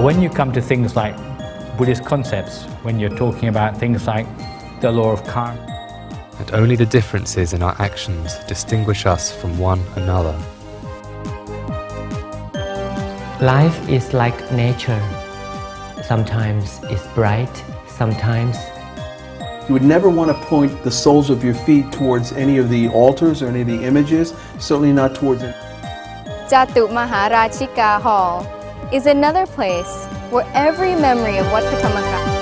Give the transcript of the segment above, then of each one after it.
when you come to things like Buddhist concepts, when you're talking about things like the law of karma, and only the differences in our actions distinguish us from one another. Life is like nature. Sometimes it's bright, sometimes. You would never want to point the soles of your feet towards any of the altars or any of the images, certainly not towards it. Jatu Maharachika Hall is another place where every memory of Wat Pha Thammakaya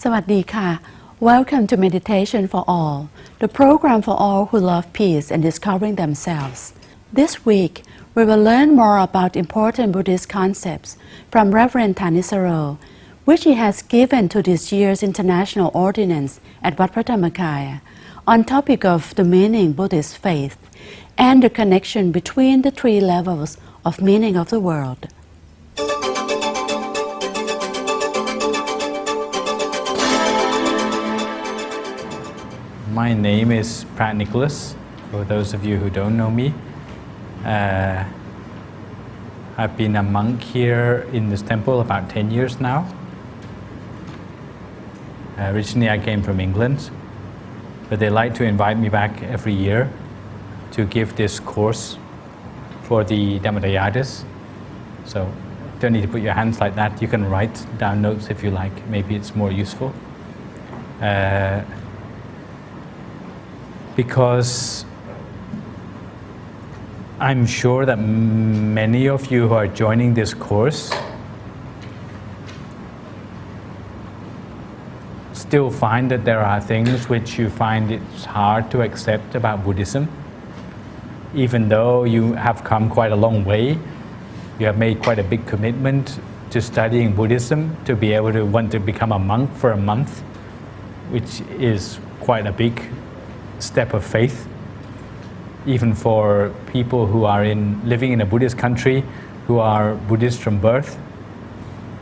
Sawadee. Welcome to Meditation for All, the program for all who love peace and discovering themselves. This week, we will learn more about important Buddhist concepts from Reverend Thanissaro, which he has given to this year's International Ordinance at Wat Pha Thammakaya on topic of the meaning Buddhist faith and the connection between the three levels of meaning of the world. My name is Prat Nicholas, for those of you who don't know me. I've been a monk here in this temple about 10 years now. Originally I came from England, but they like to invite me back every year to give this course for the Dhammadayattas. So don't need to put your hands like that. You can write down notes if you like. Maybe it's more useful. Because I'm sure that many of you who are joining this course still find that there are things which you find it's hard to accept about Buddhism. Even though you have come quite a long way, you have made quite a big commitment to studying Buddhism, to be able to want to become a monk for a month, which is quite a big step of faith. Even for people who are living in a Buddhist country, who are Buddhist from birth,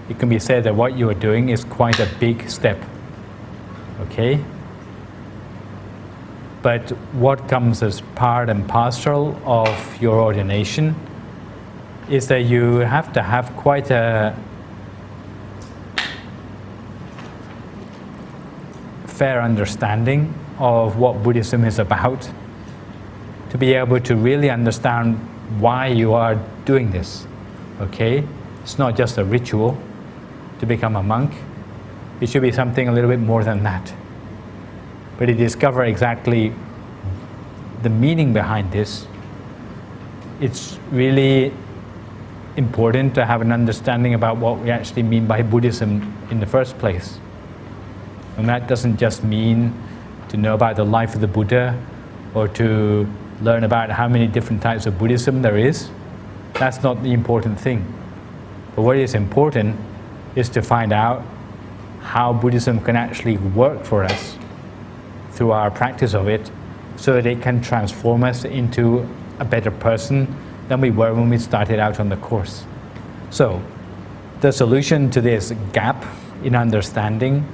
it can be said that what you are doing is quite a big step. Okay? But what comes as part and parcel of your ordination is that you have to have quite a fair understanding of what Buddhism is about, to be able to really understand why you are doing this. Okay? It's not just a ritual to become a monk. It should be something a little bit more than that. But to discover exactly the meaning behind this, it's really important to have an understanding about what we actually mean by Buddhism in the first place. And that doesn't just mean to know about the life of the Buddha or to learn about how many different types of Buddhism there is. That's not the important thing. But what is important is to find out how Buddhism can actually work for us through our practice of it, so that it can transform us into a better person than we were when we started out on the course. So, the solution to this gap in understanding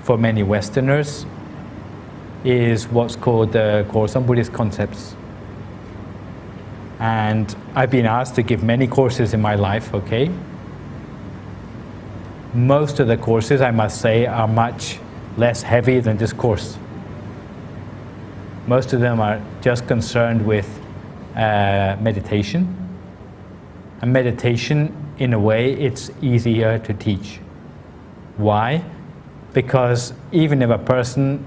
for many Westerners is what's called the Course on Buddhist Concepts. And I've been asked to give many courses in my life, okay? Most of the courses, I must say, are much less heavy than this course. Most of them are just concerned with meditation. And meditation, in a way, it's easier to teach. Why? Because even if a person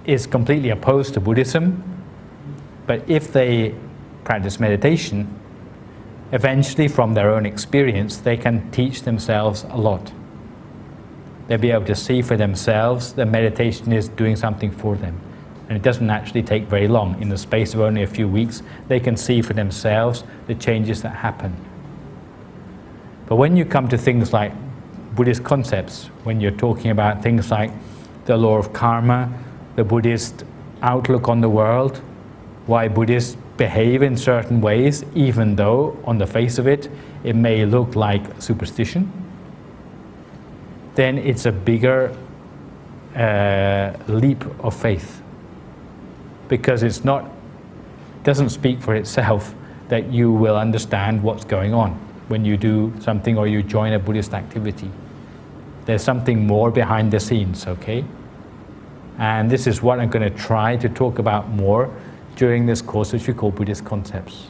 is completely opposed to Buddhism, but if they practice meditation, eventually from their own experience, they can teach themselves a lot. They'll be able to see for themselves that meditation is doing something for them. And it doesn't actually take very long. In the space of only a few weeks, they can see for themselves the changes that happen. But when you come to things like Buddhist concepts, when you're talking about things like the law of karma, the Buddhist outlook on the world, why Buddhists behave in certain ways, even though on the face of it, it may look like superstition, then it's a bigger leap of faith. Because it doesn't speak for itself that you will understand what's going on when you do something or you join a Buddhist activity. There's something more behind the scenes, okay? And this is what I'm going to try to talk about more during this course, which we call Buddhist Concepts.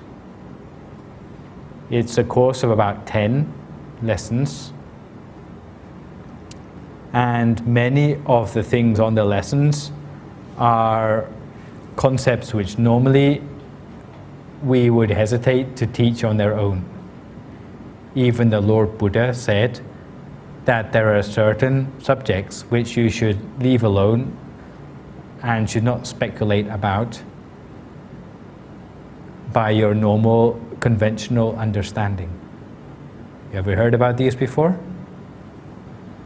It's a course of about 10 lessons. And many of the things on the lessons are concepts which normally we would hesitate to teach on their own. Even the Lord Buddha said that there are certain subjects which you should leave alone and should not speculate about by your normal, conventional understanding. You ever heard about these before?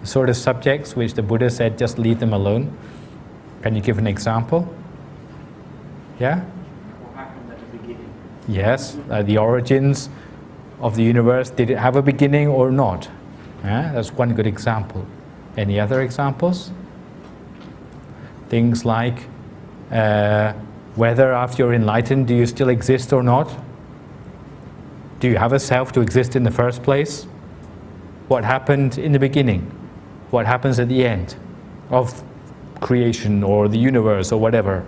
The sort of subjects which the Buddha said, just leave them alone. Can you give an example? Yeah? What happened at the beginning? Yes, the origins of the universe, did it have a beginning or not? That's one good example. Any other examples? Things like whether after you're enlightened, do you still exist or not? Do you have a self to exist in the first place? What happened in the beginning? What happens at the end of creation or the universe or whatever?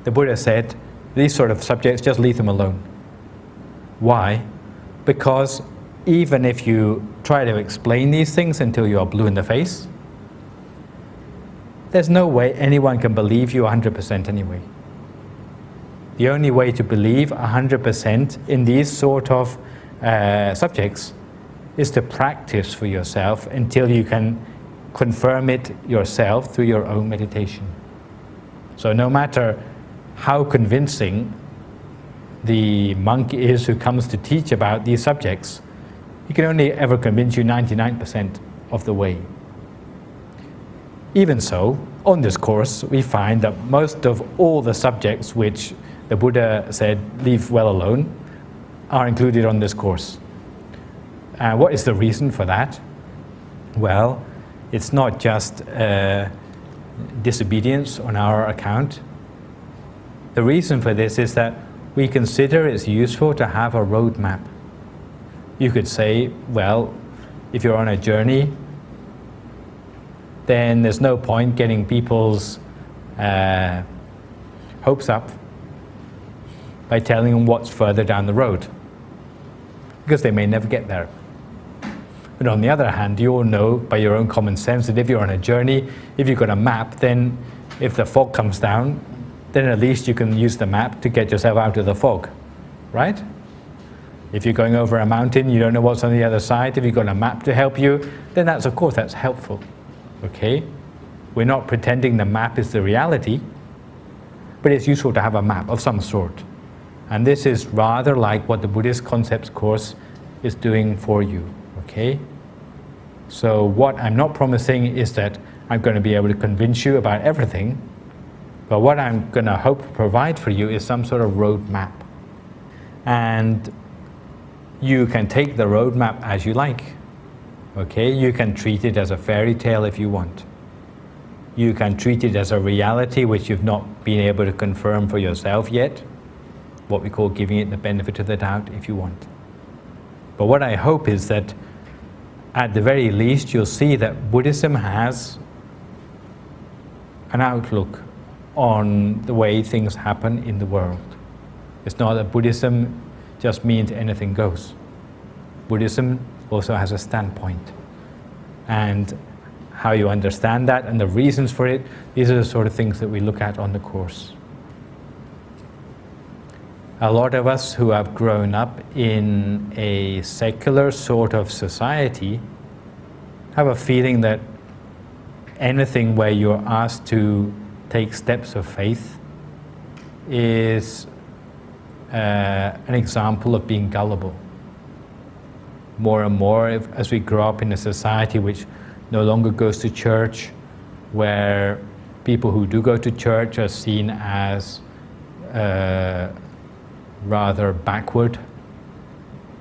The Buddha said, these sort of subjects, just leave them alone. Why? Because even if you try to explain these things until you are blue in the face, there's no way anyone can believe you 100% anyway. The only way to believe 100% in these sort of subjects is to practice for yourself until you can confirm it yourself through your own meditation. So no matter how convincing the monk is who comes to teach about these subjects, he can only ever convince you 99% of the way. Even so, on this course, we find that most of all the subjects which the Buddha said, leave well alone, are included on this course. What is the reason for that? Well, it's not just disobedience on our account. The reason for this is that we consider it's useful to have a roadmap. You could say, well, if you're on a journey, then there's no point getting people's hopes up by telling them what's further down the road, because they may never get there. But on the other hand, you all know by your own common sense that if you're on a journey, if you've got a map, then if the fog comes down, then at least you can use the map to get yourself out of the fog, right? If you're going over a mountain, you don't know what's on the other side, if you've got a map to help you, then that's, of course, that's helpful, okay? We're not pretending the map is the reality, but it's useful to have a map of some sort. And this is rather like what the Buddhist Concepts course is doing for you, okay? So what I'm not promising is that I'm going to be able to convince you about everything, but what I'm going to hope to provide for you is some sort of roadmap. And you can take the roadmap as you like, okay? You can treat it as a fairy tale if you want. You can treat it as a reality which you've not been able to confirm for yourself yet, what we call giving it the benefit of the doubt if you want. But what I hope is that at the very least you'll see that Buddhism has an outlook on the way things happen in the world. It's not that Buddhism just means anything goes. Buddhism also has a standpoint. And how you understand that and the reasons for it, these are the sort of things that we look at on the course. A lot of us who have grown up in a secular sort of society have a feeling that anything where you're asked to take steps of faith is an example of being gullible. More and more, as we grow up in a society which no longer goes to church, where people who do go to church are seen as rather backward,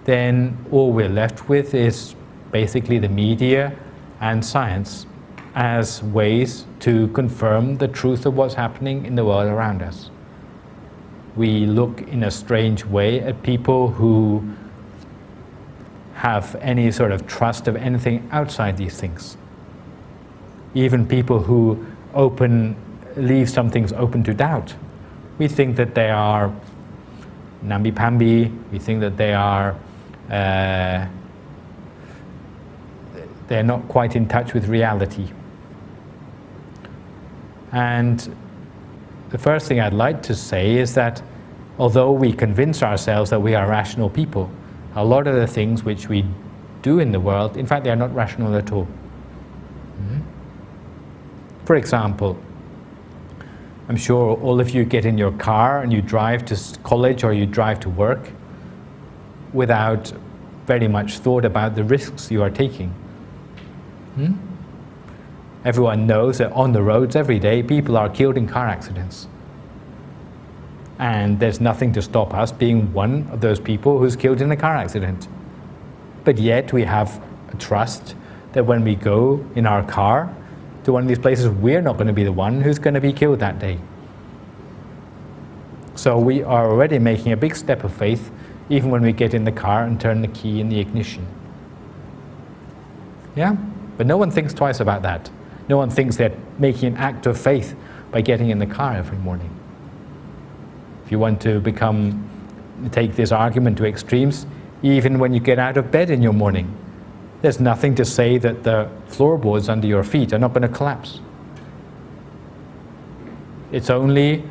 then all we're left with is basically the media and science as ways to confirm the truth of what's happening in the world around us. We look in a strange way at people who have any sort of trust of anything outside these things. Even people who leave some things open to doubt. We think that they are namby-pamby, we think that they are they're not quite in touch with reality. And the first thing I'd like to say is that although we convince ourselves that we are rational people, a lot of the things which we do in the world, in fact, they are not rational at all. For example, I'm sure all of you get in your car and you drive to college or you drive to work without very much thought about the risks you are taking. Everyone knows that on the roads every day people are killed in car accidents. And there's nothing to stop us being one of those people who's killed in a car accident. But yet we have a trust that when we go in our car to one of these places, we're not going to be the one who's going to be killed that day. So we are already making a big step of faith even when we get in the car and turn the key in the ignition. Yeah? But no one thinks twice about that. No one thinks they're making an act of faith by getting in the car every morning. If you want to take this argument to extremes, even when you get out of bed in your morning, there's nothing to say that the floorboards under your feet are not going to collapse. It's only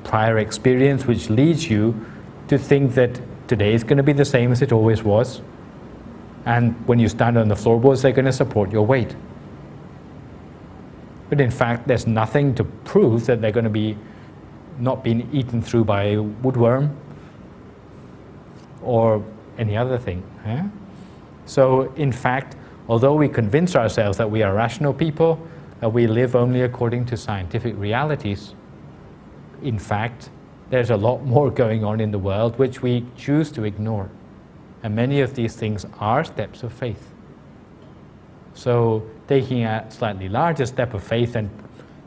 prior experience which leads you to think that today is going to be the same as it always was. And when you stand on the floorboards, they're going to support your weight. But in fact, there's nothing to prove that they're going to be not being eaten through by a woodworm or any other thing. So in fact, although we convince ourselves that we are rational people, that we live only according to scientific realities, in fact, there's a lot more going on in the world which we choose to ignore. And many of these things are steps of faith. So taking a slightly larger step of faith and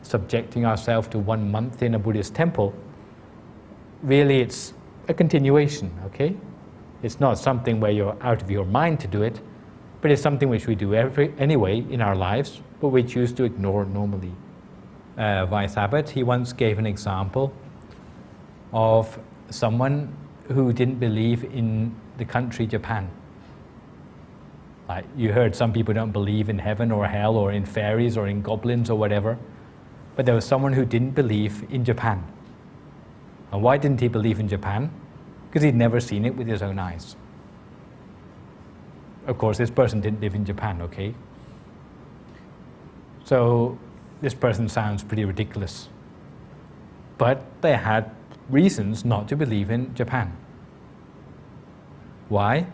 subjecting ourselves to 1 month in a Buddhist temple, really it's a continuation, okay? It's not something where you're out of your mind to do it, but it's something which we do anyway in our lives, but we choose to ignore normally. Vice Abbott, he once gave an example of someone who didn't believe in the country Japan. Like you heard some people don't believe in heaven or hell or in fairies or in goblins or whatever, but there was someone who didn't believe in Japan. And why didn't he believe in Japan? Because he'd never seen it with his own eyes. Of course, this person didn't live in Japan, okay? So this person sounds pretty ridiculous. But they had reasons not to believe in Japan. Why?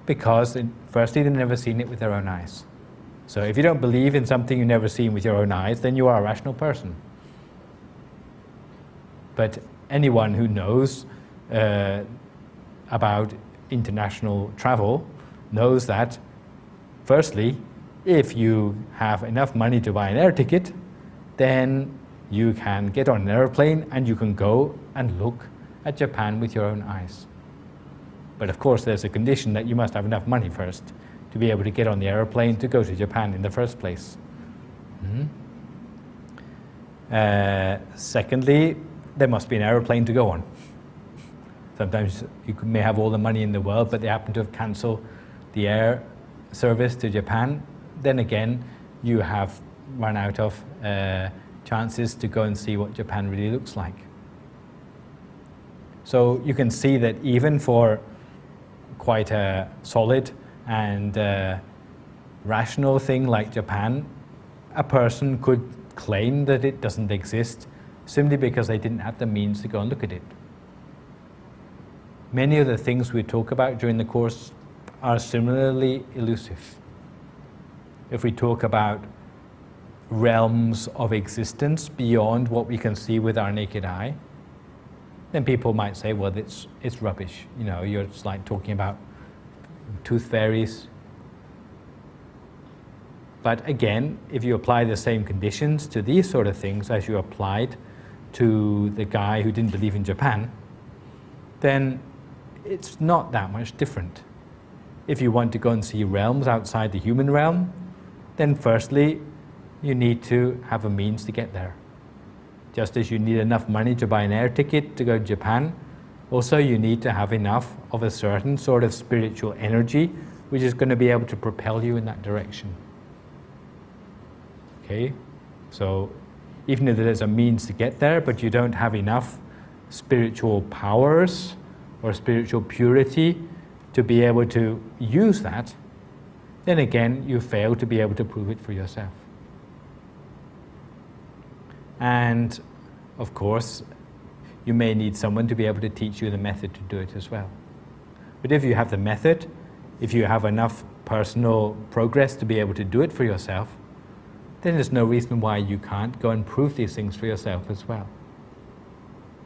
Because firstly, they'd never seen it with their own eyes. So if you don't believe in something you've never seen with your own eyes, then you are a rational person. But anyone who knows about international travel knows that, firstly, if you have enough money to buy an air ticket, then you can get on an airplane and you can go and look at Japan with your own eyes. But of course, there's a condition that you must have enough money first to be able to get on the airplane to go to Japan in the first place. Secondly, there must be an airplane to go on. Sometimes you may have all the money in the world, but they happen to have cancelled the air service to Japan. Then again, you have run out of chances to go and see what Japan really looks like. So you can see that even for quite a solid and rational thing like Japan, a person could claim that it doesn't exist simply because they didn't have the means to go and look at it. Many of the things we talk about during the course are similarly elusive. If we talk about realms of existence beyond what we can see with our naked eye, then people might say, well, it's rubbish. You know, it's like talking about tooth fairies. But again, if you apply the same conditions to these sort of things as you applied to the guy who didn't believe in Japan, then it's not that much different. If you want to go and see realms outside the human realm, then firstly, you need to have a means to get there. Just as you need enough money to buy an air ticket to go to Japan, also you need to have enough of a certain sort of spiritual energy which is going to be able to propel you in that direction. Okay? So even if there's a means to get there, but you don't have enough spiritual powers or spiritual purity to be able to use that, then again you fail to be able to prove it for yourself. And of course, you may need someone to be able to teach you the method to do it as well. But if you have the method, if you have enough personal progress to be able to do it for yourself, then there's no reason why you can't go and prove these things for yourself as well.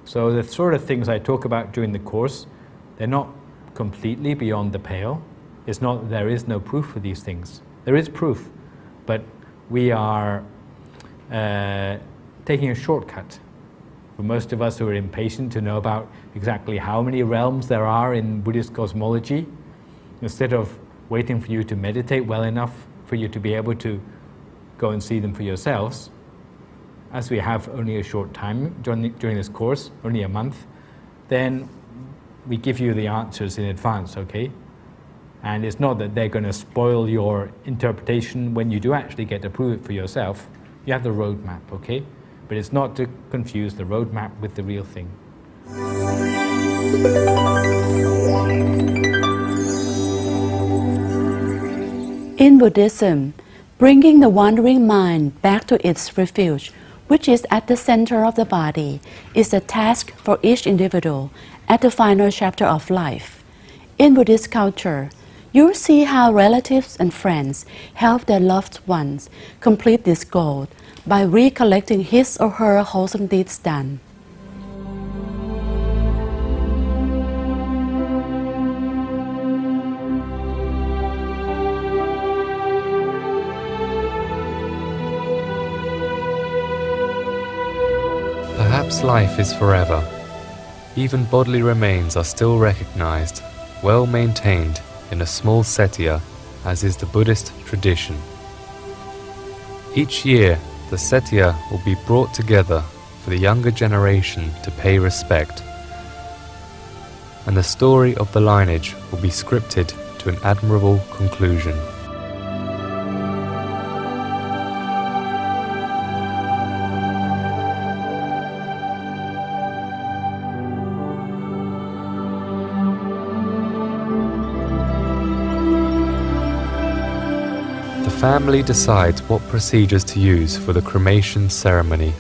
So the sort of things I talk about during the course, they're not completely beyond the pale. It's not that there is no proof for these things. There is proof, but we are taking a shortcut. For most of us who are impatient to know about exactly how many realms there are in Buddhist cosmology, instead of waiting for you to meditate well enough for you to be able to go and see them for yourselves, as we have only a short time during this course, only a month, then we give you the answers in advance, okay? And it's not that they're going to spoil your interpretation when you do actually get to prove it for yourself. You have the roadmap, okay? But it's not to confuse the roadmap with the real thing. In Buddhism, bringing the wandering mind back to its refuge, which is at the center of the body, is a task for each individual at the final chapter of life. In Buddhist culture, you'll see how relatives and friends help their loved ones complete this goal by recollecting his or her wholesome deeds done. Perhaps life is forever. Even bodily remains are still recognized, well maintained in a small cettia, as is the Buddhist tradition. Each year, the cettia will be brought together for the younger generation to pay respect, and the story of the lineage will be scripted to an admirable conclusion. The family decides what procedures to use for the cremation ceremony.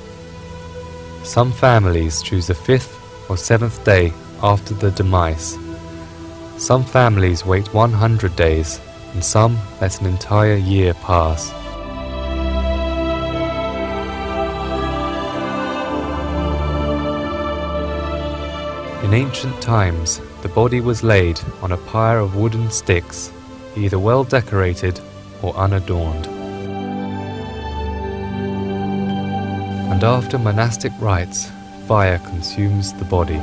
Some families choose the 5th or 7th day after the demise. Some families wait 100 days, and some let an entire year pass. In ancient times, the body was laid on a pyre of wooden sticks, either well decorated or unadorned. And after monastic rites, fire consumes the body.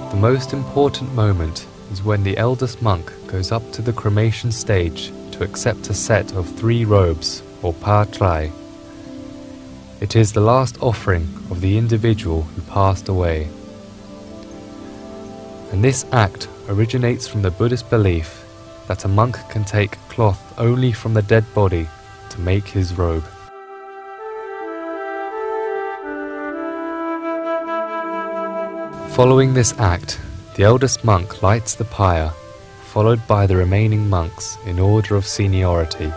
The most important moment is when the eldest monk goes up to the cremation stage to accept a set of 3 robes, or pa trai. It is the last offering of the individual who passed away. And this act originates from the Buddhist belief that a monk can take cloth only from the dead body to make his robe. Following this act, the eldest monk lights the pyre, followed by the remaining monks in order of seniority.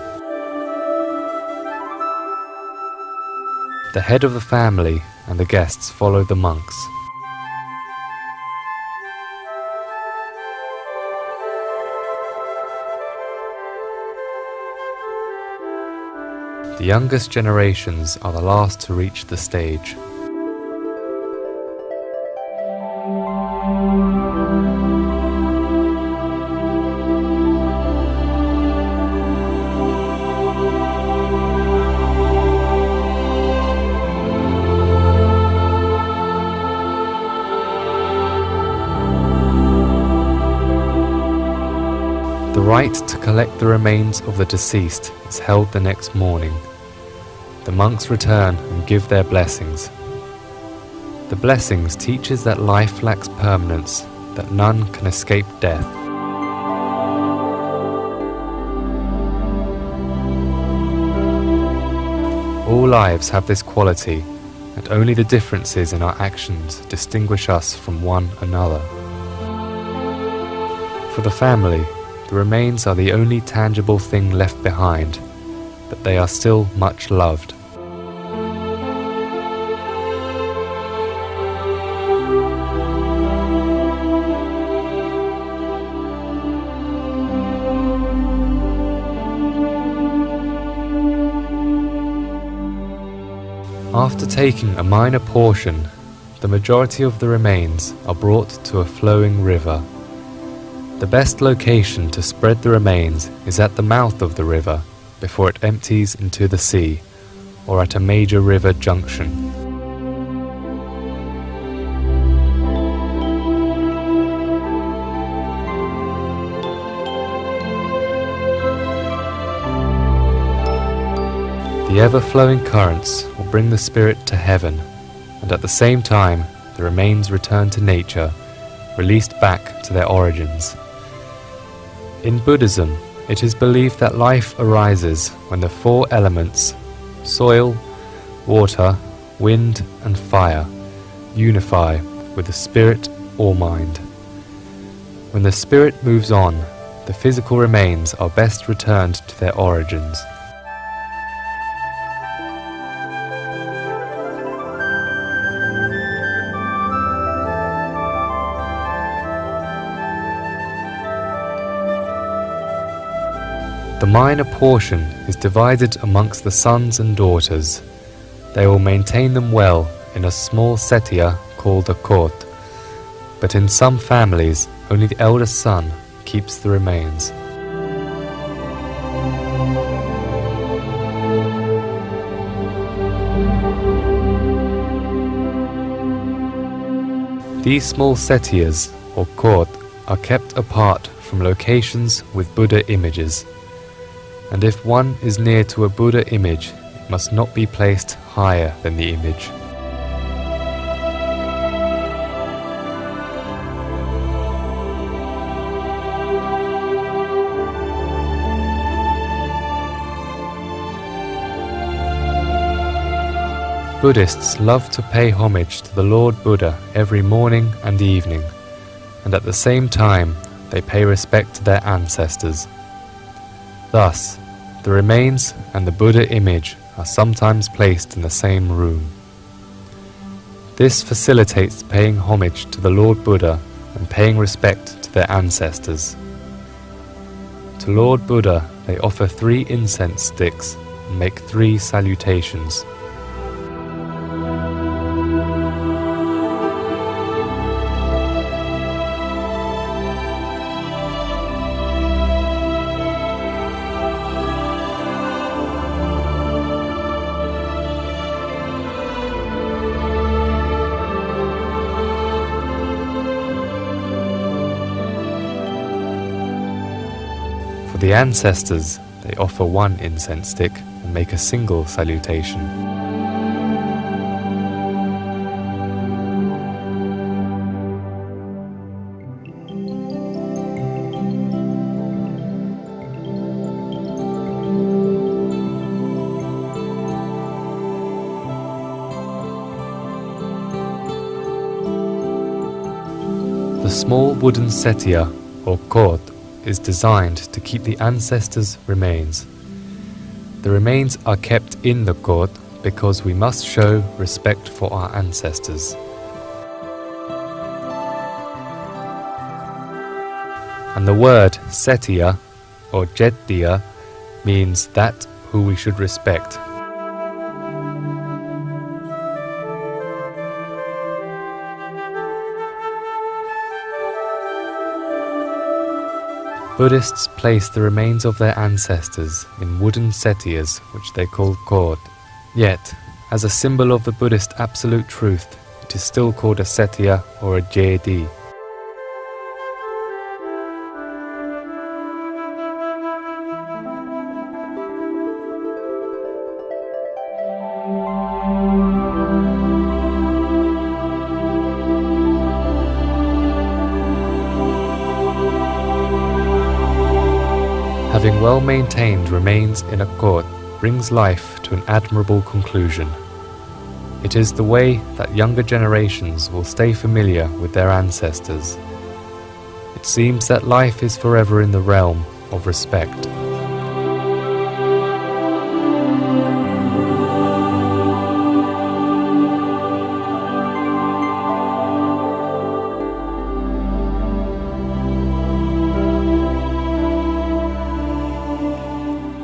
The head of the family and the guests follow the monks. The youngest generations are the last to reach the stage. The rite to collect the remains of the deceased is held the next morning. The monks return and give their blessings. The blessings teaches that life lacks permanence, that none can escape death. All lives have this quality, and only the differences in our actions distinguish us from one another. For the family, the remains are the only tangible thing left behind, but they are still much loved. After taking a minor portion, the majority of the remains are brought to a flowing river. The best location to spread the remains is at the mouth of the river, before it empties into the sea, or at a major river junction. The ever-flowing currents will bring the spirit to heaven, and at the same time the remains return to nature, released back to their origins. In Buddhism, it is believed that life arises when the four elements, soil, water, wind and fire, unify with the spirit or mind. When the spirit moves on, the physical remains are best returned to their origins. The minor portion is divided amongst the sons and daughters. They will maintain them well in a small setia called a court, but in some families only the eldest son keeps the remains. These small setias or court are kept apart from locations with Buddha images. And if one is near to a Buddha image, it must not be placed higher than the image. Buddhists love to pay homage to the Lord Buddha every morning and evening, and at the same time they pay respect to their ancestors. Thus, the remains and the Buddha image are sometimes placed in the same room. This facilitates paying homage to the Lord Buddha and paying respect to their ancestors. To Lord Buddha they offer 3 incense sticks and make 3 salutations. For the ancestors, they offer 1 incense stick and make a single salutation. small wooden setia or cord is designed to keep the ancestors' remains. The remains are kept in the cord because we must show respect for our ancestors. And the word setia or jettiya means that who we should respect. Buddhists place the remains of their ancestors in wooden setiyas, which they call cord. Yet, as a symbol of the Buddhist absolute truth, it is still called a setiya or a jedi. Having well-maintained remains in a court brings life to an admirable conclusion. It is the way that younger generations will stay familiar with their ancestors. It seems that life is forever in the realm of respect.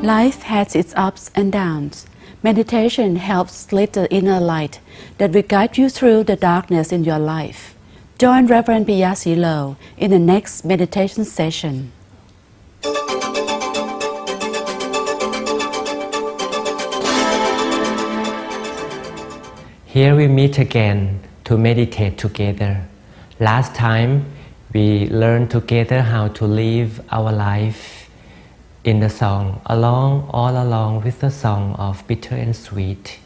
Life has its ups and downs. Meditation helps lit the inner light that will guide you through the darkness in your life. Join Reverend Piyasilo in the next meditation session. Here we meet again to meditate together. Last time we learned together how to live our life in the song, all along with the song of bitter and sweet,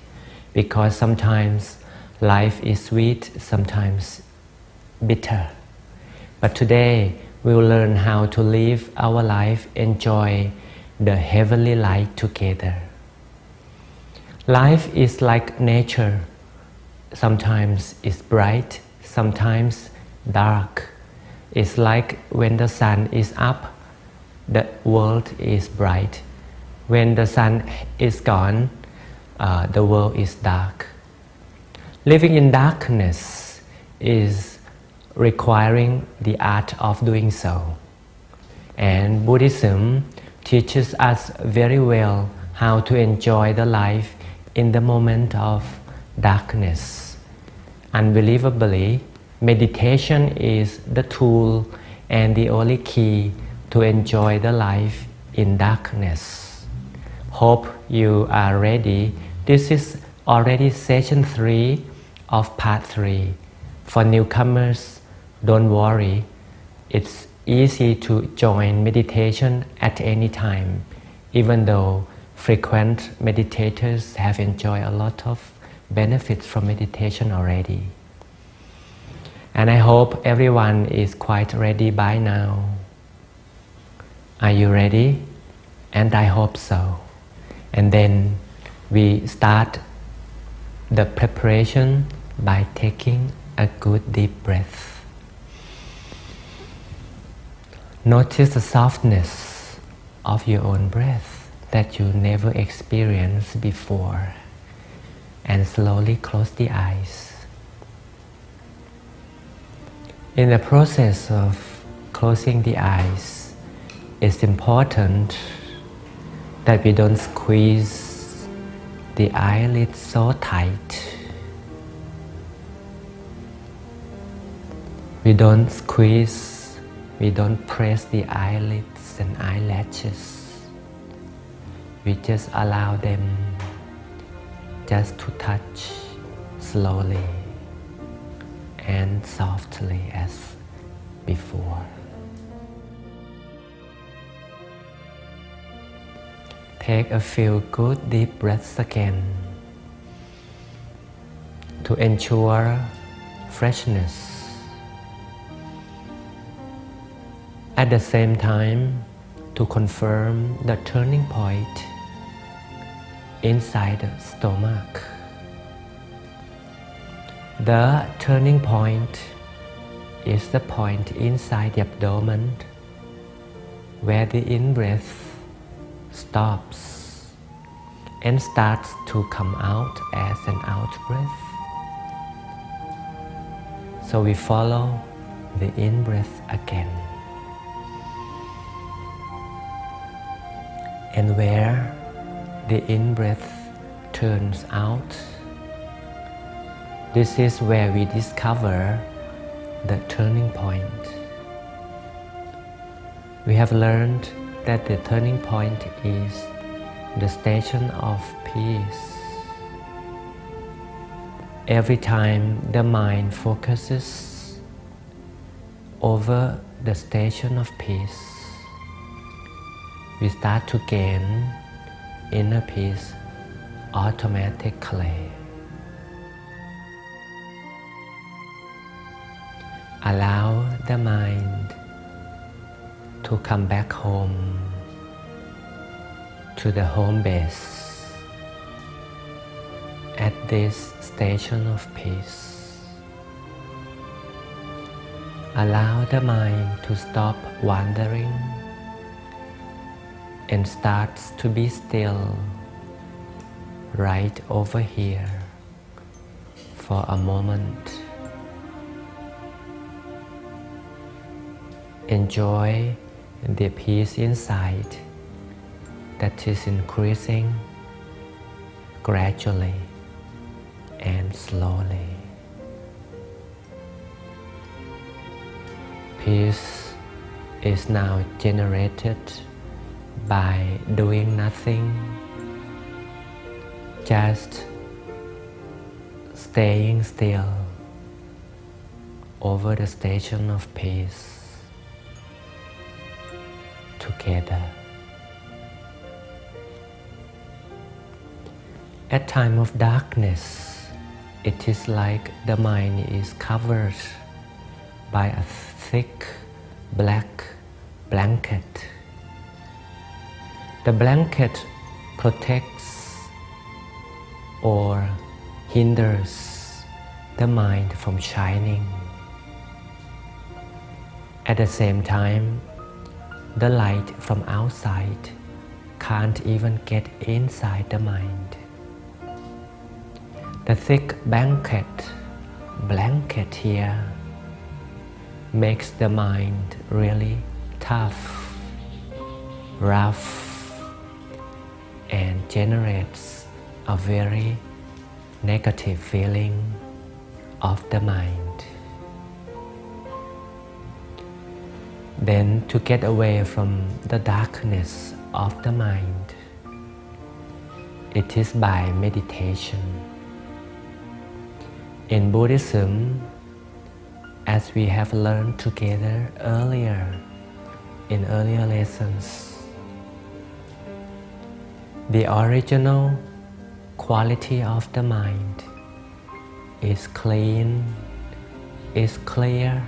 because sometimes life is sweet, sometimes bitter. But today we will learn how to live our life, enjoy the heavenly light together. Life is like nature. Sometimes it's bright, sometimes dark. It's like when the sun is up, the world is bright. When the sun is gone, the world is dark. Living in darkness is requiring the art of doing so. And Buddhism teaches us very well how to enjoy the life in the moment of darkness. Unbelievably, meditation is the tool and the only key to enjoy the life in darkness. Hope you are ready. This is already session 3 of part 3. For newcomers, don't worry. It's easy to join meditation at any time, even though frequent meditators have enjoyed a lot of benefits from meditation already. And I hope everyone is quite ready by now. Are you ready? And I hope so. And then we start the preparation by taking a good deep breath. Notice the softness of your own breath that you never experienced before, and slowly close the eyes. In the process of closing the eyes, it's important that we don't squeeze the eyelids so tight. We don't squeeze, we don't press the eyelids and eyelashes. We just allow them just to touch slowly and softly as before. Take a few good deep breaths again to ensure freshness. At the same time, to confirm the turning point inside the stomach. The turning point is the point inside the abdomen where the in-breath stops and starts to come out as an out-breath. So we follow the in-breath again. And where the in-breath turns out, this is where we discover the turning point. We have learned that the turning point is the station of peace. Every time the mind focuses over the station of peace, we start to gain inner peace automatically. Allow the mind to come back home to the home base at this station of peace. Allow the mind to stop wandering and starts to be still right over here for a moment. Enjoy the peace inside that is increasing gradually and slowly. Peace is now generated by doing nothing, just staying still over the station of peace together. At time of darkness, it is like the mind is covered by a thick black blanket. The blanket protects or hinders the mind from shining. At the same time, the light from outside can't even get inside the mind. The thick blanket here makes the mind really tough, rough, and generates a very negative feeling of the mind. Then, to get away from the darkness of the mind, it is by meditation. In Buddhism, as we have learned together earlier in earlier lessons, the original quality of the mind is clean, is clear,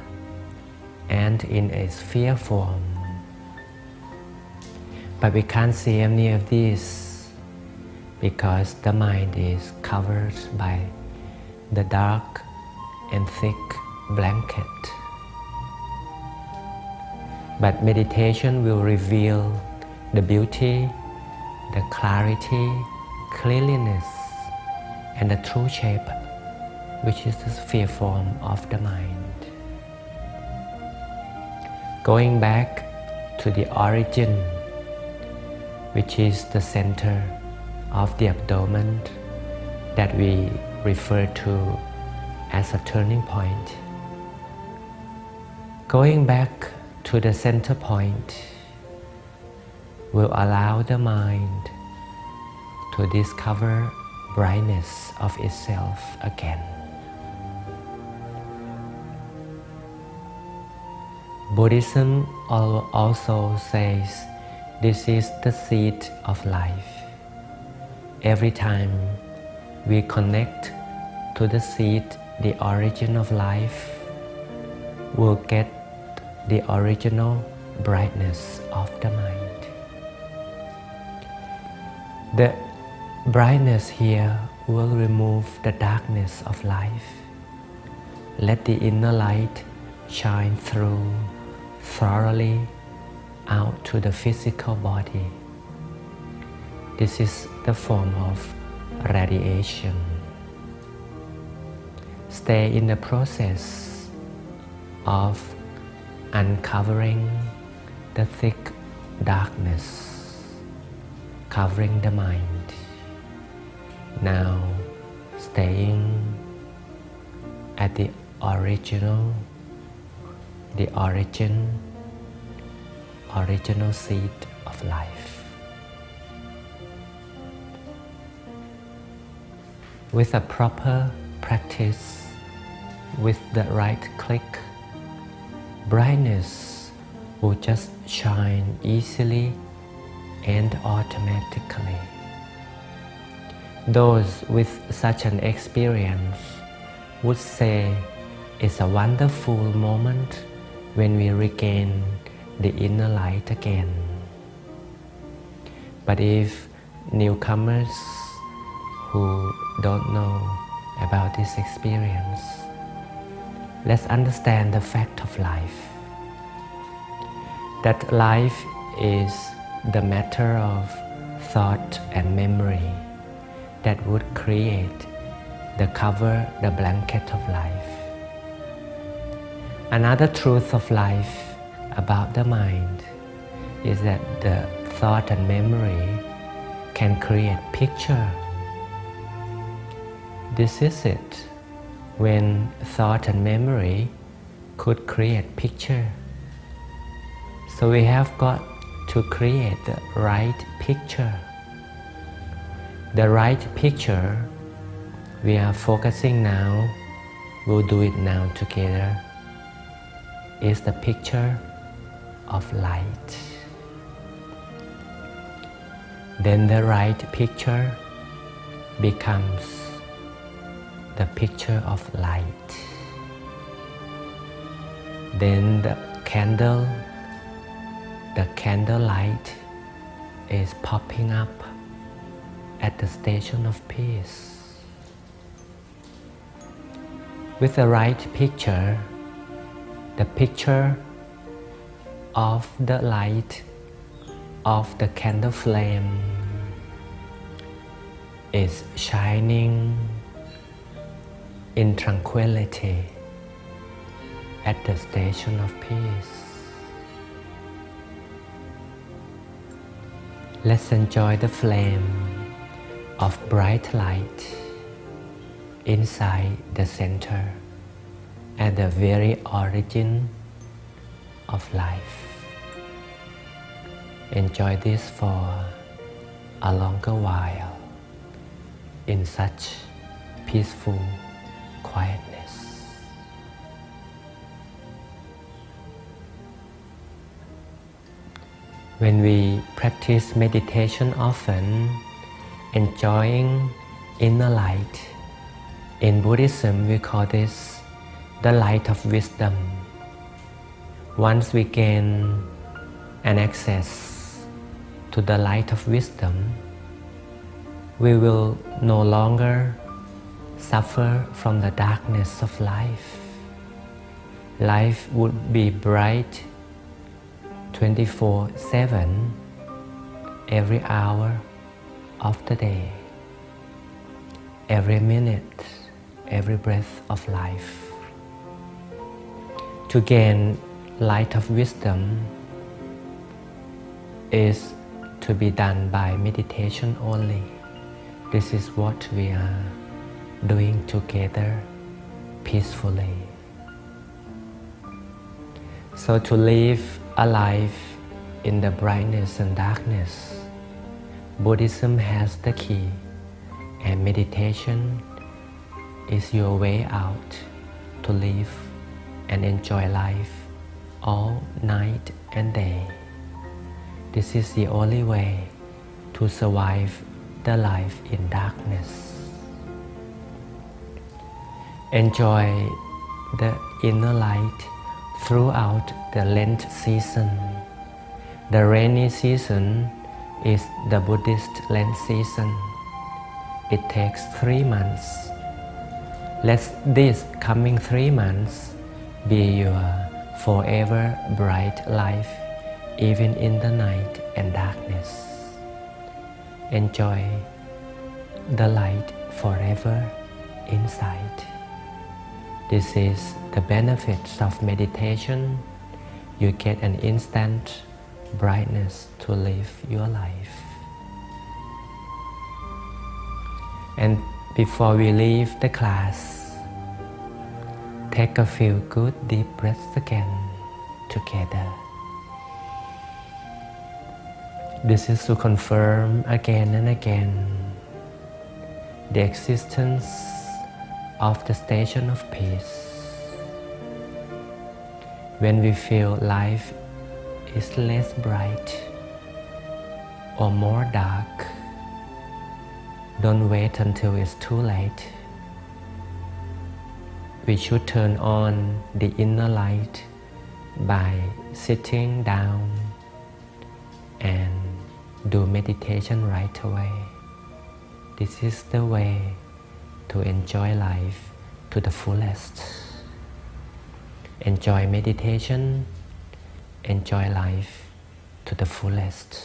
and in a sphere form. But we can't see any of these because the mind is covered by the dark and thick blanket. But meditation will reveal the beauty, the clarity, cleanliness, and the true shape, which is the sphere form of the mind. Going back to the origin, which is the center of the abdomen that we refer to as a turning point. Going back to the center point will allow the mind to discover brightness of itself again. Buddhism also says this is the seed of life. Every time we connect to the seed, the origin of life, we'll get the original brightness of the mind. The brightness here will remove the darkness of life. Let the inner light shine through thoroughly out to the physical body. This is the form of radiation. Stay in the process of uncovering the thick darkness covering the mind. Now staying at the original seed of life. With a proper practice, with the right click, brightness will just shine easily and automatically. Those with such an experience would say it's a wonderful moment when we regain the inner light again. But if newcomers who don't know about this experience, let's understand the fact of life. That life is the matter of thought and memory that would create the cover, the blanket of life. Another truth of life about the mind is that the thought and memory can create picture. This is it, when thought and memory could create picture. So we have got to create the right picture. The right picture we are focusing now, we'll do it now together, is the picture of light. Then the right picture becomes the picture of light. Then the candlelight is popping up at the station of peace. With the right picture, the picture of the light of the candle flame is shining in tranquility at the station of peace. Let's enjoy the flame of bright light inside the center, at the very origin of life. Enjoy this for a longer while in such peaceful quietness. When we practice meditation often, enjoying inner light, in Buddhism we call this the light of wisdom. Once we gain an access to the light of wisdom, we will no longer suffer from the darkness of life. Life would be bright 24/7 every hour of the day, every minute, every breath of life. To gain light of wisdom is to be done by meditation only. This is what we are doing together peacefully. So to live a life in the brightness and darkness, Buddhism has the key, and meditation is your way out to live and enjoy life all night and day. This is the only way to survive the life in darkness. Enjoy the inner light throughout the Lent season. The rainy season is the Buddhist Lent season. It takes 3 months. Let these coming 3 months be your forever bright life, even in the night and darkness. Enjoy the light forever inside. This is the benefits of meditation. You get an instant brightness to live your life. And before we leave the class, take a few good deep breaths again together. This is to confirm again and again the existence of the station of peace. When we feel life is less bright or more dark, don't wait until it's too late. We should turn on the inner light by sitting down and do meditation right away. This is the way to enjoy life to the fullest. Enjoy meditation, enjoy life to the fullest.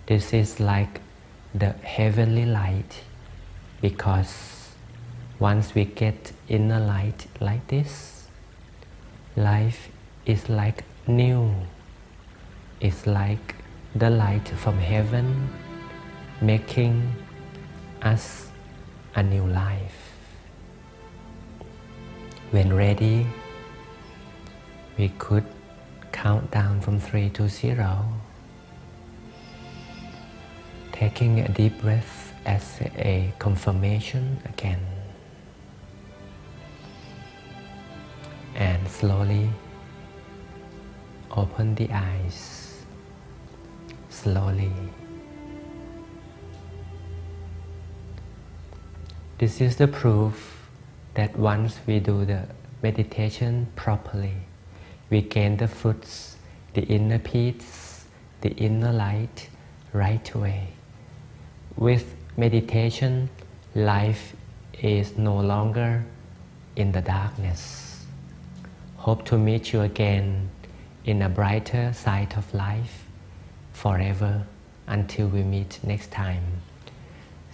This is like the heavenly light, because once we get inner light like this, life is like new. It's like the light from heaven making us a new life. When ready, we could count down from 3 to 0, taking a deep breath as a confirmation again. And slowly open the eyes. Slowly. This is the proof that once we do the meditation properly, we gain the fruits, the inner peace, the inner light right away. With meditation, life is no longer in the darkness. Hope to meet you again in a brighter side of life forever until we meet next time.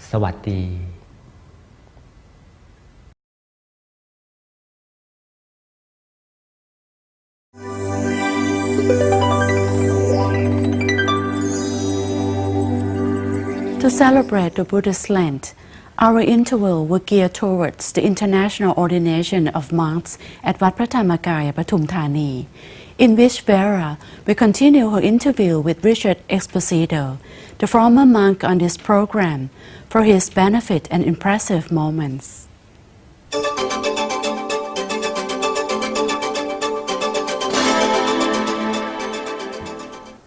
สวัสดี To celebrate the Buddha's Lent, our interval will gear towards the international ordination of monks at Wat Phra Thammakaya, Pathum Thani, in which Vera will continue her interview with Richard Exposito, the former monk on this program, for his benefit and impressive moments.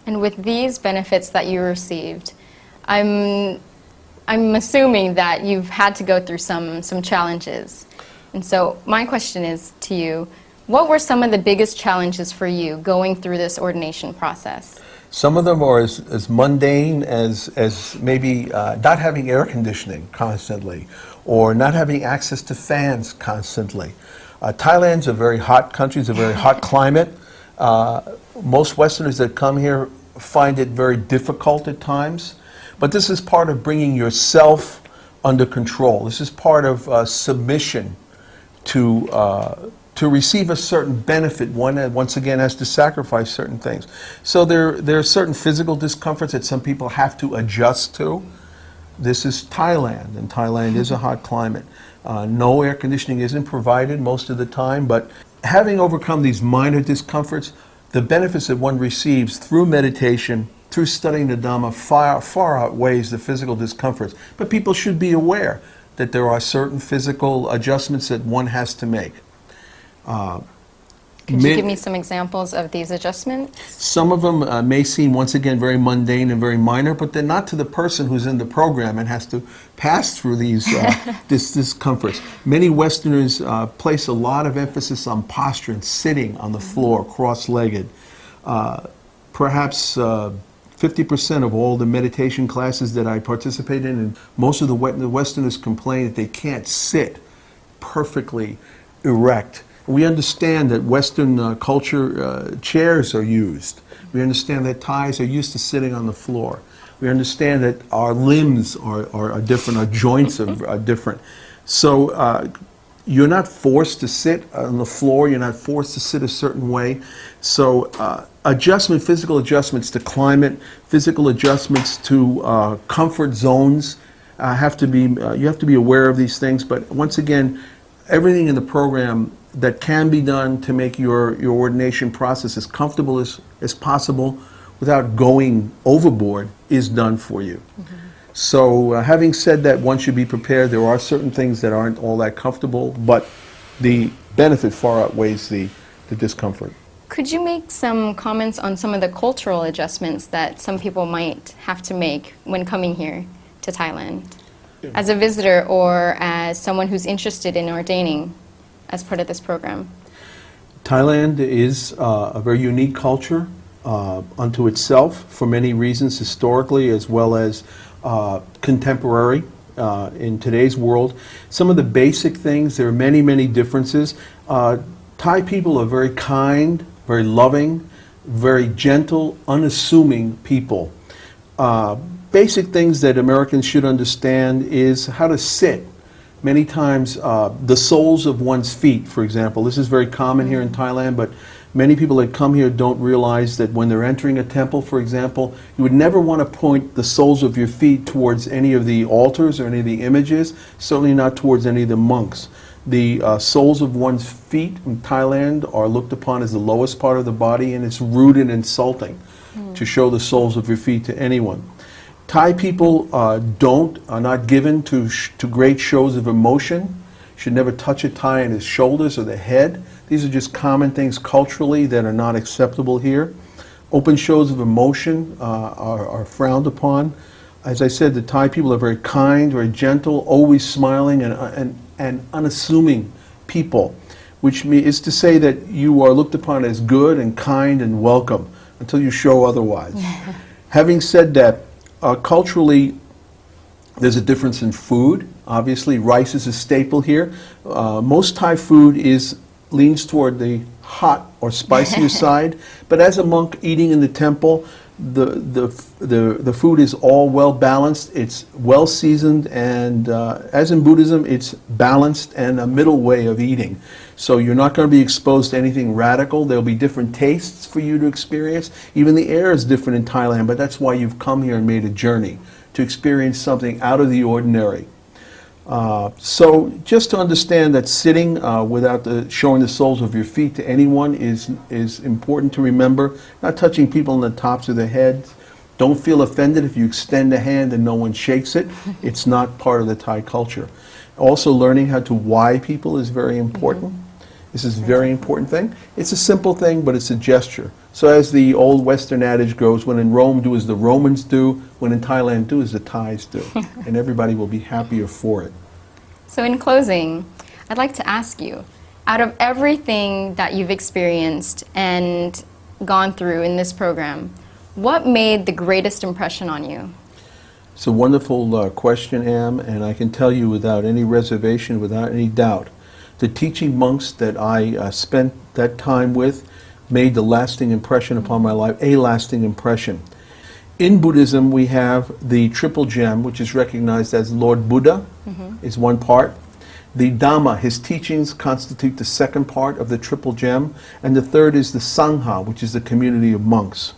And with these benefits that you received, I'm assuming that you've had to go through some challenges. And so my question is to you, what were some of the biggest challenges for you going through this ordination process? Some of them are as mundane as maybe not having air conditioning constantly, or not having access to fans constantly. Thailand's a very hot country, it's a very hot climate. Most Westerners that come here find it very difficult at times. But this is part of bringing yourself under control. This is part of submission to receive a certain benefit. One, once again, has to sacrifice certain things. So there are certain physical discomforts that some people have to adjust to. This is Thailand, and Thailand is a hot climate. No air conditioning isn't provided most of the time, but having overcome these minor discomforts, the benefits that one receives through meditation, through studying the Dhamma, far outweighs the physical discomforts. But people should be aware that there are certain physical adjustments that one has to make. Could you give me some examples of these adjustments? Some of them may seem, once again, very mundane and very minor, but they're not to the person who's in the program and has to pass through these discomforts. Many Westerners place a lot of emphasis on posture and sitting on the floor, cross-legged. Perhaps 50% of all the meditation classes that I participate in, and most of the Westerners complain that they can't sit perfectly erect We understand that Western culture, chairs are used. We understand that Thais are used to sitting on the floor. We understand that our limbs are different, our joints are different. So you're not forced to sit on the floor, you're not forced to sit a certain way. So physical adjustments to climate, physical adjustments to comfort zones, you have to be aware of these things. But once again, everything in the program that can be done to make your ordination process as comfortable as possible without going overboard is done for you. Mm-hmm. So having said that, one should be prepared. There are certain things that aren't all that comfortable, but the benefit far outweighs the discomfort. Could you make some comments on some of the cultural adjustments that some people might have to make when coming here to Thailand as a visitor or as someone who's interested in ordaining as part of this program? Thailand is a very unique culture unto itself for many reasons, historically as well as contemporary in today's world. Some of the basic things, there are many, many differences. Thai people are very kind, very loving, very gentle, unassuming people. Basic things that Americans should understand is how to sit. Many times, the soles of one's feet, for example. This is very common here in Thailand, but many people that come here don't realize that when they're entering a temple, for example, you would never want to point the soles of your feet towards any of the altars or any of the images, certainly not towards any of the monks. The soles of one's feet in Thailand are looked upon as the lowest part of the body, and it's rude and insulting to show the soles of your feet to anyone. Thai people are not given to great shows of emotion. Should never touch a Thai on his shoulders or the head. These are just common things culturally that are not acceptable here. Open shows of emotion are frowned upon. As I said, the Thai people are very kind, very gentle, always smiling and unassuming people, which is to say that you are looked upon as good and kind and welcome until you show otherwise. Having said that, culturally, there's a difference in food. Obviously, rice is a staple here. Most Thai food leans toward the hot or spicier side, but as a monk eating in the temple, the food is all well balanced. It's well seasoned, and as in Buddhism, it's balanced and a middle way of eating. So you're not going to be exposed to anything radical. There'll be different tastes for you to experience. Even the air is different in Thailand, but that's why you've come here and made a journey to experience something out of the ordinary. So just to understand that sitting without showing the soles of your feet to anyone is important to remember. Not touching people on the tops of their heads. Don't feel offended if you extend a hand and no one shakes it. It's not part of the Thai culture. Also, learning how to why people is very important. This is a very important thing. It's a simple thing, but it's a gesture. So as the old Western adage goes, when in Rome, do as the Romans do. When in Thailand, do as the Thais do. And everybody will be happier for it. So in closing, I'd like to ask you, out of everything that you've experienced and gone through in this program, what made the greatest impression on you? It's a wonderful question, Am, and I can tell you without any reservation, without any doubt, the teaching monks that I spent that time with made the lasting impression upon my life, a lasting impression. In Buddhism, we have the triple gem, which is recognized as Lord Buddha, is one part. The Dhamma, his teachings, constitute the second part of the triple gem, and the third is the Sangha, which is the community of monks.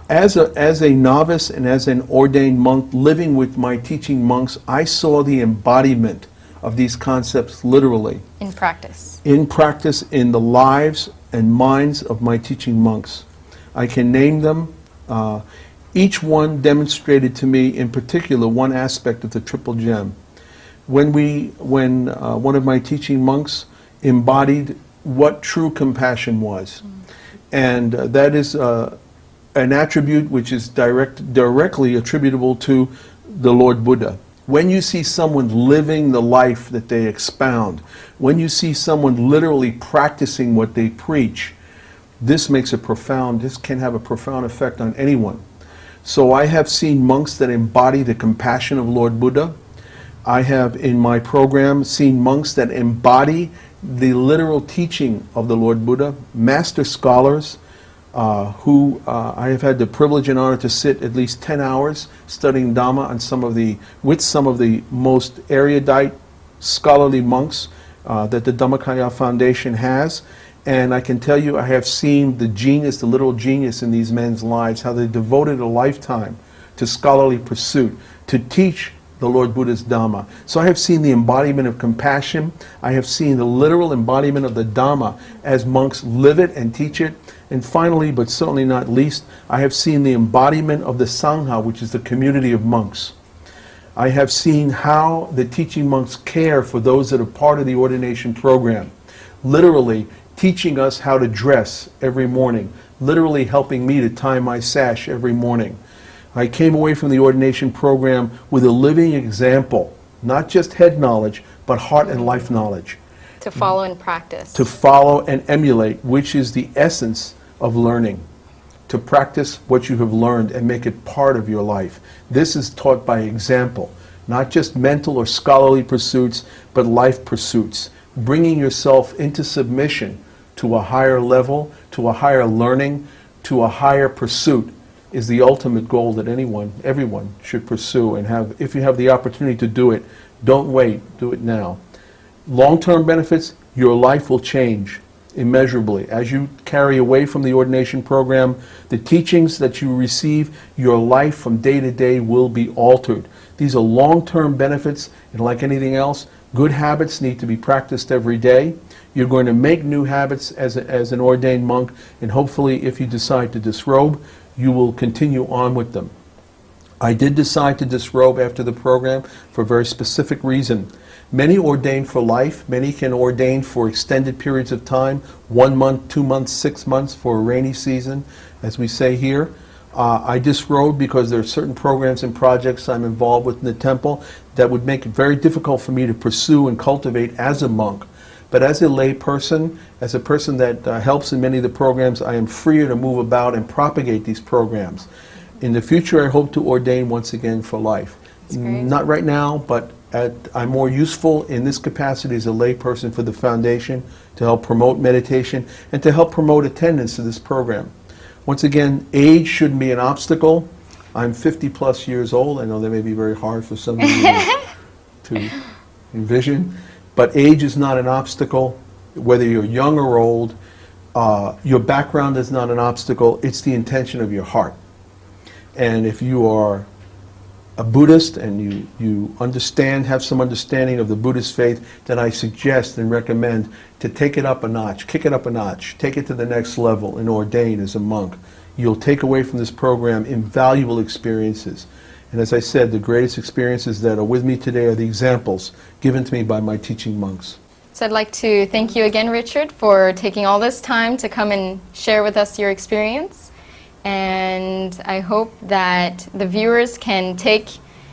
As a novice and as an ordained monk living with my teaching monks, I saw the embodiment of these concepts literally. In practice. In practice, in the lives and minds of my teaching monks. I can name them. Each one demonstrated to me in particular one aspect of the triple gem. When one of my teaching monks embodied what true compassion was. And that is an attribute which is directly attributable to the Lord Buddha. When you see someone living the life that they expound, when you see someone literally practicing what they preach, this can have a profound effect on anyone. So I have seen monks that embody the compassion of Lord Buddha. I have in my program seen monks that embody the literal teaching of the Lord Buddha, master scholars who I have had the privilege and honor to sit at least 10 hours studying Dhamma with some of the most erudite scholarly monks that the Dhammakaya Foundation has. And I can tell you, I have seen the genius, the literal genius in these men's lives, how they devoted a lifetime to scholarly pursuit, to teach the Lord Buddha's Dhamma. So I have seen the embodiment of compassion. I have seen the literal embodiment of the Dhamma as monks live it and teach it. And finally, but certainly not least, I have seen the embodiment of the Sangha, which is the community of monks. I have seen how the teaching monks care for those that are part of the ordination program, literally teaching us how to dress every morning, literally helping me to tie my sash every morning. I came away from the ordination program with a living example, not just head knowledge, but heart and life knowledge. To follow and practice. To follow and emulate, which is the essence of learning. To practice what you have learned and make it part of your life. This is taught by example, not just mental or scholarly pursuits, but life pursuits. Bringing yourself into submission to a higher level, to a higher learning, to a higher pursuit is the ultimate goal that everyone should pursue and have. If you have the opportunity to do it, don't wait, do it now. Long-term benefits, your life will change immeasurably. As you carry away from the ordination program, the teachings that you receive, your life from day to day will be altered. These are long-term benefits, and like anything else, good habits need to be practiced every day. You're going to make new habits as an ordained monk, and hopefully if you decide to disrobe, you will continue on with them. I did decide to disrobe after the program for a very specific reason. Many ordain for life, many can ordain for extended periods of time, 1 month, 2 months, 6 months for a rainy season, as we say here. I disrobed because there are certain programs and projects I'm involved with in the temple that would make it very difficult for me to pursue and cultivate as a monk. But as a lay person, as a person that helps in many of the programs, I am freer to move about and propagate these programs. In the future, I hope to ordain once again for life. Not right now, but I'm more useful in this capacity as a lay person for the foundation to help promote meditation and to help promote attendance to this program. Once again, age shouldn't be an obstacle. I'm 50 plus years old. I know that may be very hard for some of you to envision, but age is not an obstacle. Whether you're young or old, your background is not an obstacle. It's the intention of your heart. And if you are a Buddhist and you understand, have some understanding of the Buddhist faith, then I suggest and recommend to take it up a notch, kick it up a notch, take it to the next level and ordain as a monk. You'll take away from this program invaluable experiences. And as I said, the greatest experiences that are with me today are the examples given to me by my teaching monks. So I'd like to thank you again, Richard, for taking all this time to come and share with us your experience. And I hope that the viewers can take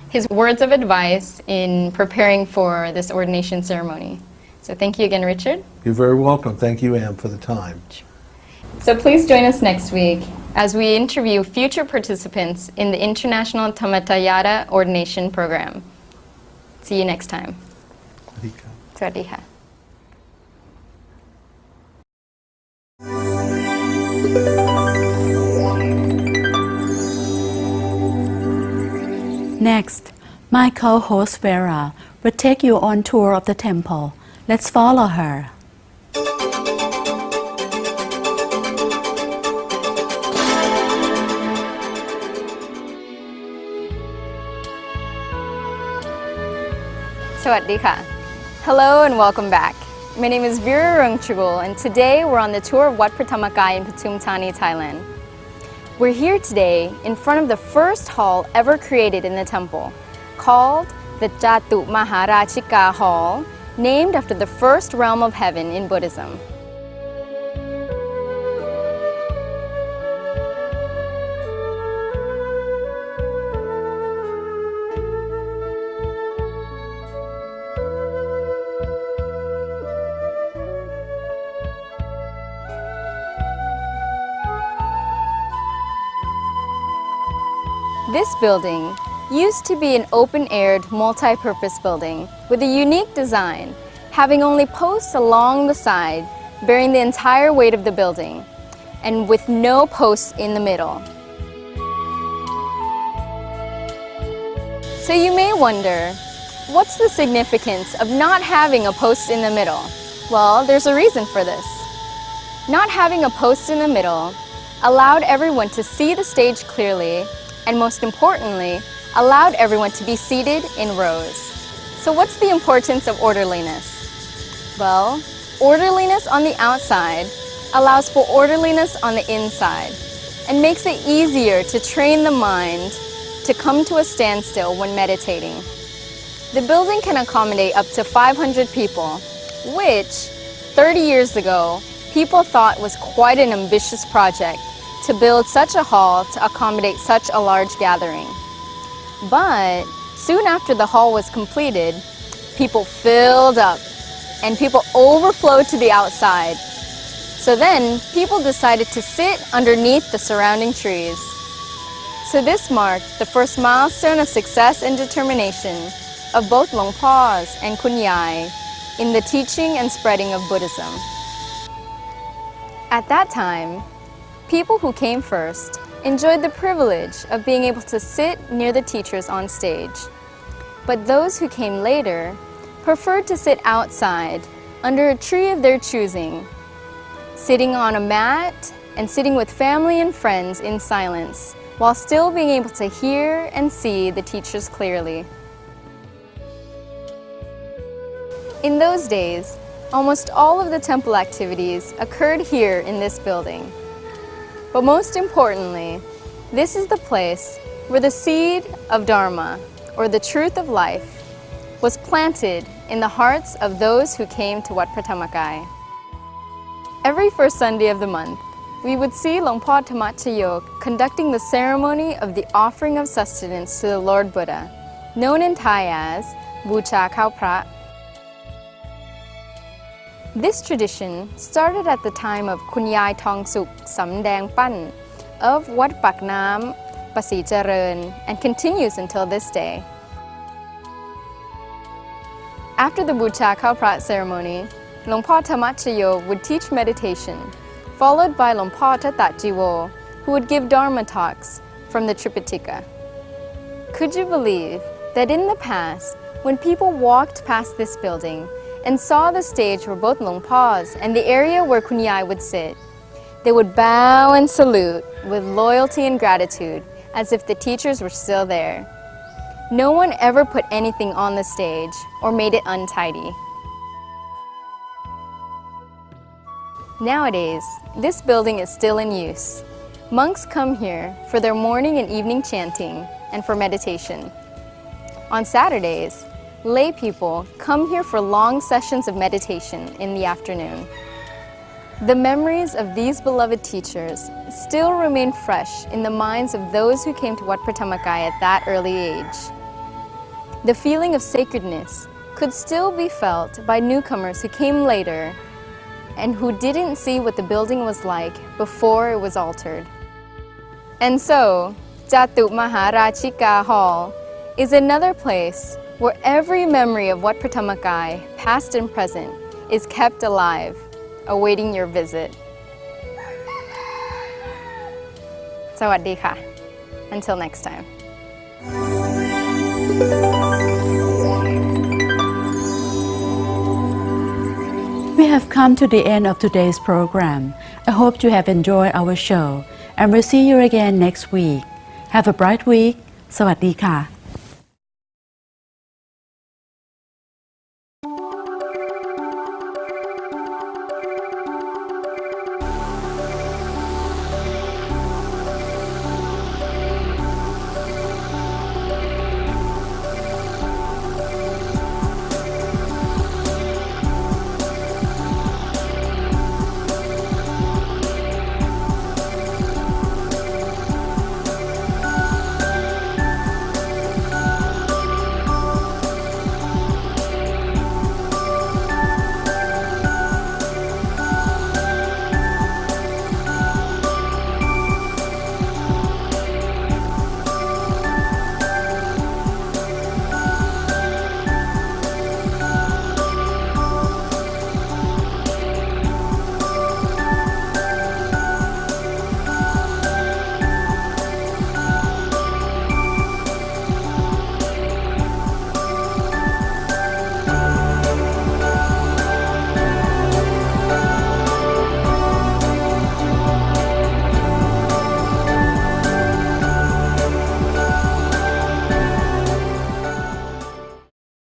his words of advice in preparing for this ordination ceremony. So thank you again, Richard. You're very welcome. Thank you, Anne, for the time. So please join us next week as we interview future participants in the International Tamatayata Ordination Program. See you next time. Sawasdee ka. Next, my co-host Vera will take you on tour of the temple. Let's follow her. Sawasdee ka. Hello and welcome back. My name is Vera Rungchugul, and today we're on the tour of Wat Prathamakai in Pathum Thani, Thailand. We're here today in front of the first hall ever created in the temple, called the Jatu Maharachika Hall, named after the first realm of heaven in Buddhism. This building used to be an open-aired, multi-purpose building with a unique design having only posts along the side, bearing the entire weight of the building, and with no posts in the middle. So you may wonder, what's the significance of not having a post in the middle? Well, there's a reason for this. Not having a post in the middle allowed everyone to see the stage clearly, and most importantly, allowed everyone to be seated in rows. So what's the importance of orderliness? Well, orderliness on the outside allows for orderliness on the inside and makes it easier to train the mind to come to a standstill when meditating. The building can accommodate up to 500 people, which 30 years ago, people thought was quite an ambitious project to build such a hall to accommodate such a large gathering. But soon after the hall was completed, people filled up and people overflowed to the outside. So then people decided to sit underneath the surrounding trees. So this marked the first milestone of success and determination of both Long Pa's and Kun Yai in the teaching and spreading of Buddhism. At that time, people who came first enjoyed the privilege of being able to sit near the teachers on stage. But those who came later preferred to sit outside under a tree of their choosing, sitting on a mat and sitting with family and friends in silence, while still being able to hear and see the teachers clearly. In those days, almost all of the temple activities occurred here in this building. But most importantly, this is the place where the seed of Dharma, or the truth of life, was planted in the hearts of those who came to Wat Phra Thamakai. Every first Sunday of the month, we would see Long Pa Thamachayo conducting the ceremony of the offering of sustenance to the Lord Buddha, known in Thai as Bucha Khao Phra. This tradition started at the time of Kun Yai Thong Suk Samdang Pan of Wat Pak Nam Pasi Charan and continues until this day. After the Bucha Khao Phra ceremony, Long Pa Thamachayo would teach meditation, followed by Long Pa Thatat Jiwo, who would give Dharma talks from the Tripitaka. Could you believe that in the past, when people walked past this building and saw the stage where both Long Pa's and the area where Kun Yai would sit, they would bow and salute with loyalty and gratitude as if the teachers were still there. No one ever put anything on the stage or made it untidy. Nowadays, this building is still in use. Monks come here for their morning and evening chanting and for meditation. On Saturdays, lay people come here for long sessions of meditation in the afternoon. The memories of these beloved teachers still remain fresh in the minds of those who came to Wat Phra Thamakai at that early age. The feeling of sacredness could still be felt by newcomers who came later and who didn't see what the building was like before it was altered. And so, Jatu Maharachika Hall is another place where every memory of Wat Phra Thamakai, past and present, is kept alive, awaiting your visit. Sawadee ka. Until next time. We have come to the end of today's program. I hope you have enjoyed our show and we'll see you again next week. Have a bright week. สวัสดีค่ะ